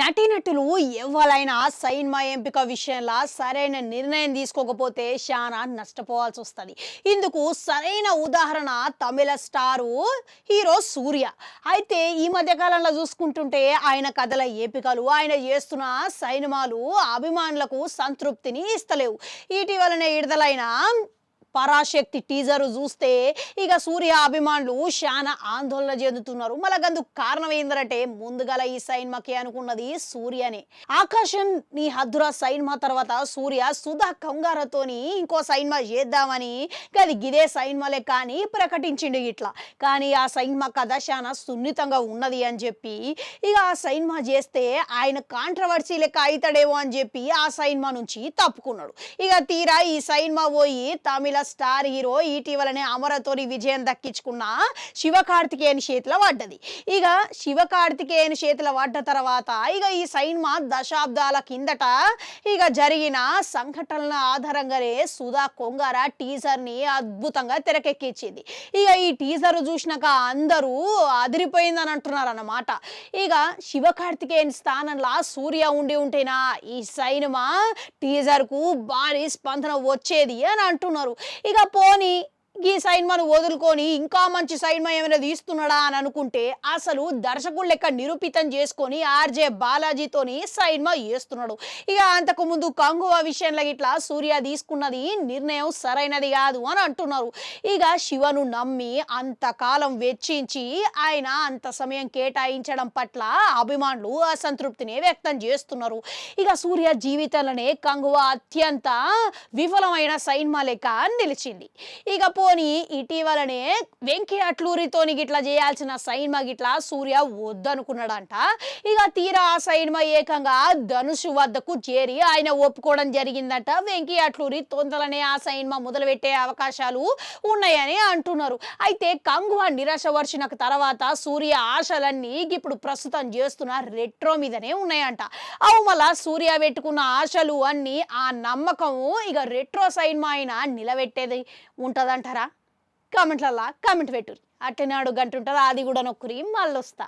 నటీనటులు ఎవరైనా సినిమా ఎంపిక విషయంలో సరైన నిర్ణయం తీసుకోకపోతే చాలా నష్టపోవాల్సి వస్తుంది. ఇందుకు సరైన ఉదాహరణ తమిళ స్టారు హీరో సూర్య. అయితే ఈ మధ్య కాలంలో చూసుకుంటుంటే ఆయన కథల ఎంపికలు, ఆయన చేస్తున్న సినిమాలు అభిమానులకు సంతృప్తిని ఇస్తలేవు. ఇటీవలనే విడుదలైన పరాశక్తి టీజర్ చూస్తే ఇక సూర్య అభిమానులు చాలా ఆందోళన చెందుతున్నారు. మళ్ళీ కారణం ఏంటంటే ముందుగల ఈ సినిమాకి అనుకున్నది సూర్యనే. ఆకాశం నీ హద్దురా సినిమా తర్వాత సూర్య సుధా కంగారతోని ఇంకో సినిమా చేద్దామని గది గిదే సినిమా లెక్క అని ప్రకటించిండు ఇట్లా. కానీ ఆ సినిమా కథ చాలా సున్నితంగా ఉన్నది అని చెప్పి ఇక ఆ సినిమా చేస్తే ఆయన కాంట్రవర్సీ లెక్క అవుతాడేమో అని చెప్పి ఆ సినిమా నుంచి తప్పుకున్నాడు. ఇక తీరా ఈ సినిమా పోయి తమిళ స్టార్ హీరో ఇటీవలనే అమరతోని విజయం దక్కించుకున్న శివకార్తికేయన్ చేతిలో పడ్డది. ఇక శివకార్తికేయన్ చేతిలో పడ్డ తర్వాత ఇక ఈ సినిమా దశాబ్దాల కిందట ఇక జరిగిన సంఘటనల ఆధారంగానే సుధా కొంగార టీజర్ ని అద్భుతంగా తెరకెక్కించింది. ఇక ఈ టీజర్ చూసినాక అందరూ అదిరిపోయిందని అంటున్నారు అన్నమాట. ఇక శివకార్తికేయన్ స్థానంలో సూర్య ఉండి ఉంటేనా ఈ సినిమా టీజర్ కు భారీ స్పందన వచ్చేది అని అంటున్నారు. ఇక పోనీ ఈ సినిమాను వదులుకొని ఇంకా మంచి సినిమా ఏమైనా తీస్తున్నాడా అని అనుకుంటే అసలు దర్శకుడు లెక్క నిరూపితం చేసుకొని ఆర్జే బాలాజీతోని సినిమా చేస్తున్నాడు. ఇక అంతకు ముందు కంగువా విషయంలో ఇట్లా సూర్య తీసుకున్నది నిర్ణయం సరైనది కాదు అని అంటున్నారు. ఇక శివను నమ్మి అంతకాలం వెచ్చించి ఆయన అంత సమయం కేటాయించడం పట్ల అభిమానులు అసంతృప్తిని వ్యక్తం చేస్తున్నారు. ఇక సూర్య జీవితంలోనే కంగువా అత్యంత విఫలమైన సినిమా లెక్క నిలిచింది. ఇక పోనీ ఇటీవలనే వెంకీ అట్లూరితోని గిట్లా చేయాల్సిన సినిమా గిట్లా సూర్య వద్దనుకున్నాడంట. ఇక తీరా ఆ సినిమా ఏకంగా ధనుష్ వద్దకు చేరి ఆయన ఒప్పుకోవడం జరిగిందట. వెంకీ అట్లూరి తొందరనే ఆ సినిమా మొదలుపెట్టే అవకాశాలు ఉన్నాయని అంటున్నారు. అయితే కంగువా నిరాశ వర్షిన తర్వాత సూర్య ఆశలన్నీ ఇప్పుడు ప్రస్తుతం చేస్తున్న రెట్రో మీదనే ఉన్నాయంట. అవు మళ్ళా సూర్య పెట్టుకున్న ఆశలు అన్నీ ఆ నమ్మకము ఇక రెట్రో సినిమా అయినా నిలబెట్టేది ఉంటదంటారా? కామెంట్లల్లా కామెంట్ పెట్టుర్రి. అట్టెనాడు గంటుంటారా అది కూడా నొక్కురి మళ్ళొస్తా.